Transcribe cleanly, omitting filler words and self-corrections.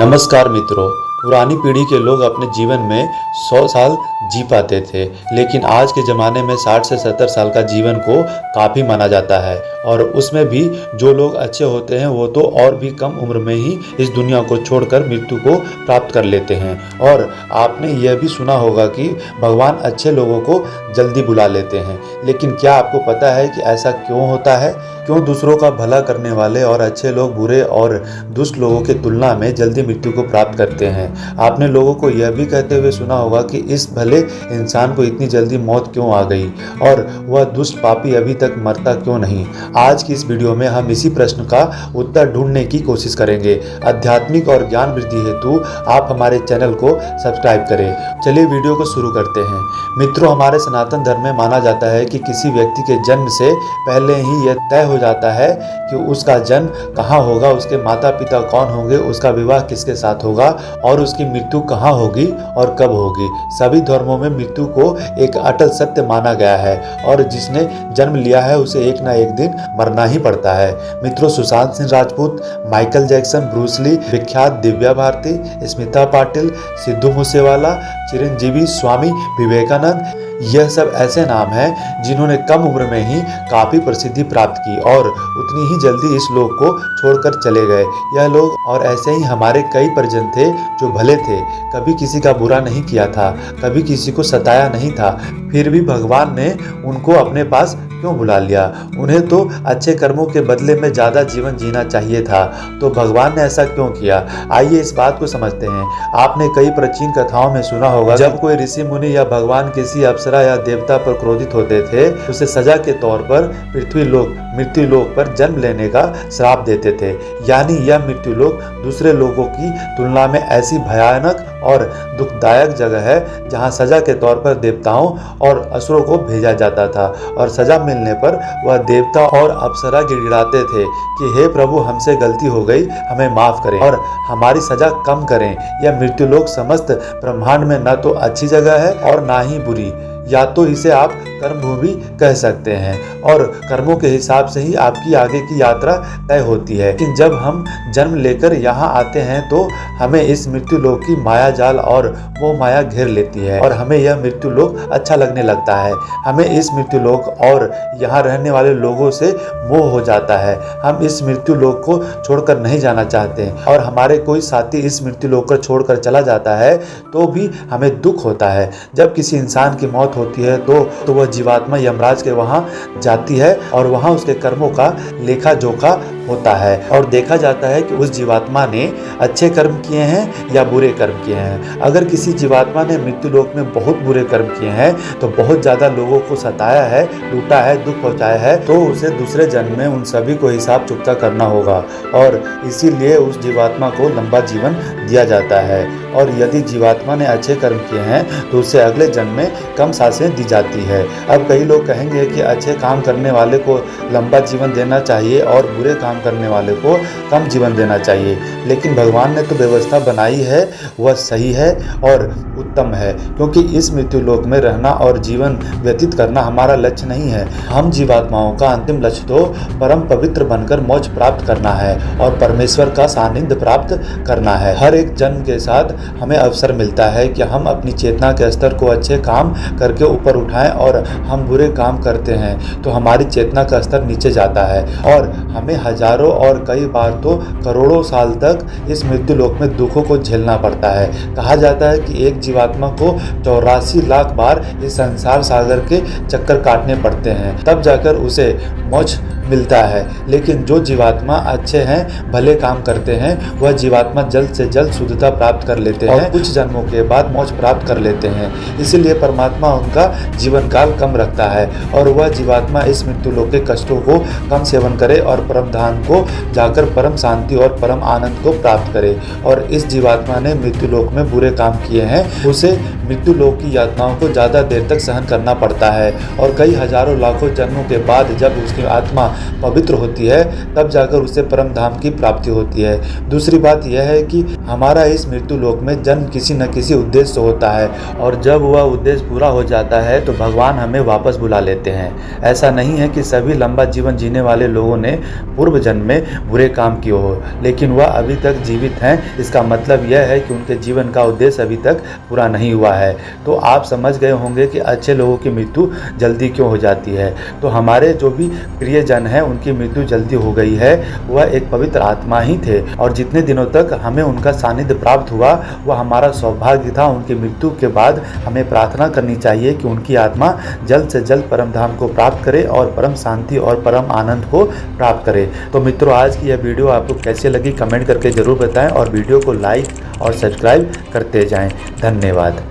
नमस्कार मित्रों। पुरानी पीढ़ी के लोग अपने जीवन में 100 साल जी पाते थे, लेकिन आज के ज़माने में 60 से 70 साल का जीवन को काफ़ी माना जाता है। और उसमें भी जो लोग अच्छे होते हैं वो तो और भी कम उम्र में ही इस दुनिया को छोड़कर मृत्यु को प्राप्त कर लेते हैं। और आपने यह भी सुना होगा कि भगवान अच्छे लोगों को जल्दी बुला लेते हैं, लेकिन क्या आपको पता है कि ऐसा क्यों होता है? क्यों दूसरों का भला करने वाले और अच्छे लोग बुरे और दुष्ट लोगों की तुलना में जल्दी मृत्यु को प्राप्त करते हैं? आपने लोगों को यह भी कहते हुए सुना होगा कि इस भले इंसान को इतनी जल्दी मौत क्यों आ गई और वह दुष्ट पापी अभी तक मरता क्यों नहीं। आज की इस वीडियो में हम इसी प्रश्न का उत्तर ढूंढने की कोशिश करेंगे। आध्यात्मिक और ज्ञान वृद्धि हेतु आप हमारे चैनल को सब्सक्राइब करें। चलिए वीडियो को शुरू करते हैं। मित्रों, हमारे सनातन धर्म में माना जाता है कि किसी व्यक्ति के जन्म से पहले ही यह तय हो जाता है कि उसका जन्म कहाँ होगा, उसके माता पिता कौन होंगे, उसका विवाह किसके साथ होगा और उसकी मृत्यु कहाँ होगी और कब होगी। सभी धर्मों में मृत्यु को एक अटल सत्य माना गया है और जिसने जन्म लिया है उसे एक ना एक दिन मरना ही पड़ता है। मित्रों, Sushant Singh Rajput, Michael Jackson, Bruce Lee, विख्यात दिव्या भारती, स्मिता पाटिल, सिद्धू मूसेवाला, चिरंजीवी, स्वामी विवेकानंद, यह सब ऐसे नाम हैं जिन्होंने कम उम्र में ही काफ़ी प्रसिद्धि प्राप्त की और उतनी ही जल्दी इस लोक को छोड़कर चले गए। यह लोग और ऐसे ही हमारे कई परिजन थे जो भले थे, कभी किसी का बुरा नहीं किया था, कभी किसी को सताया नहीं था, फिर भी भगवान ने उनको अपने पास क्यों बुला लिया? उन्हें तो अच्छे कर्मों के बदले में ज़्यादा जीवन जीना चाहिए था, तो भगवान ने ऐसा क्यों किया? आइए इस बात को समझते हैं। आपने कई प्राचीन कथाओं में सुना होगा, जब कोई ऋषि मुनि या भगवान किसी अप्सरा या देवता पर क्रोधित होते थे, उसे सजा के तौर पर पृथ्वी लोक मृत्यु लोक पर जन्म लेने का श्राप देते थे। यानी यह मृत्यु लोक दूसरे लोगों की तुलना में ऐसी भयानक और दुखदायक जगह है जहां सजा के तौर पर देवताओं और असुरों को भेजा जाता था और सजा मिलने पर वह देवता और अप्सरा गिड़गिड़ाते थे कि हे प्रभु, हमसे गलती हो गई, हमें माफ करें और हमारी सजा कम करें। यह मृत्यु लोक समस्त ब्रह्मांड में न तो अच्छी जगह है और ना ही बुरी, या तो इसे आप कर्मभूमि कह सकते हैं और कर्मों के हिसाब से ही आपकी आगे की यात्रा तय होती है। लेकिन जब हम जन्म लेकर यहाँ आते हैं तो हमें इस मृत्यु लोक की माया जाल और वो माया घेर लेती है और हमें यह मृत्यु लोक अच्छा लगने लगता है। हमें इस मृत्यु लोक और यहाँ रहने वाले लोगों से मोह हो जाता है। हम इस मृत्यु लोक को छोड़कर नहीं जाना चाहते और हमारे कोई साथी इस मृत्यु लोक को छोड़कर चला जाता है तो भी हमें दुख होता है। जब किसी इंसान की मौत होती है तो वह जीवात्मा यमराज के वहाँ जाती है और वहाँ उसके कर्मों का लेखा जोखा होता है और देखा जाता है कि उस जीवात्मा ने अच्छे कर्म किए हैं या बुरे कर्म किए हैं। अगर किसी जीवात्मा ने मृत्यु लोक में बहुत बुरे कर्म किए हैं तो बहुत ज़्यादा लोगों को सताया है, लूटा है, दुख पहुंचाया है, तो उसे दूसरे जन्म में उन सभी को हिसाब चुकता करना होगा और इसीलिए उस जीवात्मा को लंबा जीवन दिया जाता है। और यदि जीवात्मा ने अच्छे कर्म किए हैं तो उसे अगले जन्म में कम सांसें दी जाती है। अब कई लोग कहेंगे कि अच्छे काम करने वाले को लंबा जीवन देना चाहिए और बुरे काम करने वाले को कम जीवन देना चाहिए, लेकिन भगवान ने तो व्यवस्था बनाई है वह सही है और उत्तम है, क्योंकि इस मृत्यु लोक में रहना और जीवन व्यतीत करना हमारा लक्ष्य नहीं है। हम जीवात्माओं का अंतिम लक्ष्य तो परम पवित्र बनकर मोक्ष प्राप्त करना है और परमेश्वर का सानिध्य प्राप्त करना है। हर एक जन्म के साथ हमें अवसर मिलता है कि हम अपनी चेतना के स्तर को अच्छे काम करके ऊपर उठाएं और हम बुरे काम करते हैं तो हमारी चेतना का स्तर नीचे जाता है और हमें हजारों और कई बार तो करोड़ों साल तक इस मृत्यु लोक में दुखों को झेलना पड़ता है। कहा जाता है कि एक जीवात्मा को 84 लाख बार इस संसार सागर के चक्कर काटने पड़ते हैं, तब जाकर उसे मोक्ष मिलता है। लेकिन जो जीवात्मा अच्छे हैं, भले काम करते हैं, वह जीवात्मा जल्द से जल्द शुद्धता प्राप्त कर लेते हैं और कुछ जन्मों के बाद मोक्ष प्राप्त कर लेते हैं। इसीलिए परमात्मा उनका जीवन काल कम रखता है और वह जीवात्मा इस मृत्यु लोक के कष्टों को कम सेवन करे और परम धाम को जाकर परम शांति और परम आनंद को प्राप्त करे। और इस जीवात्मा ने मृत्यु लोक में बुरे काम किए हैं, उसे मृत्यु लोक की यातनाओं को ज़्यादा देर तक सहन करना पड़ता है और कई हजारों लाखों जन्मों के बाद जब उसकी आत्मा पवित्र होती है तब जाकर उसे परम धाम की प्राप्ति होती है। दूसरी बात यह है कि हमारा इस मृत्यु लोक में जन्म किसी न किसी उद्देश्य से होता है और जब वह उद्देश्य पूरा हो जाता है तो भगवान हमें वापस बुला लेते हैं। ऐसा नहीं है कि सभी लंबा जीवन जीने वाले लोगों ने पूर्व जन्म में बुरे काम किए हो, लेकिन वह अभी तक जीवित हैं। इसका मतलब यह है कि उनके जीवन का उद्देश्य अभी तक पूरा नहीं हुआ है। तो आप समझ गए होंगे कि अच्छे लोगों की मृत्यु जल्दी क्यों हो जाती है। तो हमारे जो भी प्रियजन हैं उनकी मृत्यु जल्दी हो गई है, वह एक पवित्र आत्मा ही थे और जितने दिनों तक हमें उनका सानिध्य प्राप्त हुआ वह हमारा सौभाग्य था। उनकी मृत्यु के बाद हमें प्रार्थना करनी चाहिए कि उनकी आत्मा जल्द से जल्द परम धाम को प्राप्त करे और परम शांति और परम आनंद को प्राप्त करे। तो मित्रों, आज की यह वीडियो आपको कैसे लगी कमेंट करके जरूर बताएं और वीडियो को लाइक और सब्सक्राइब करते जाएं। धन्यवाद।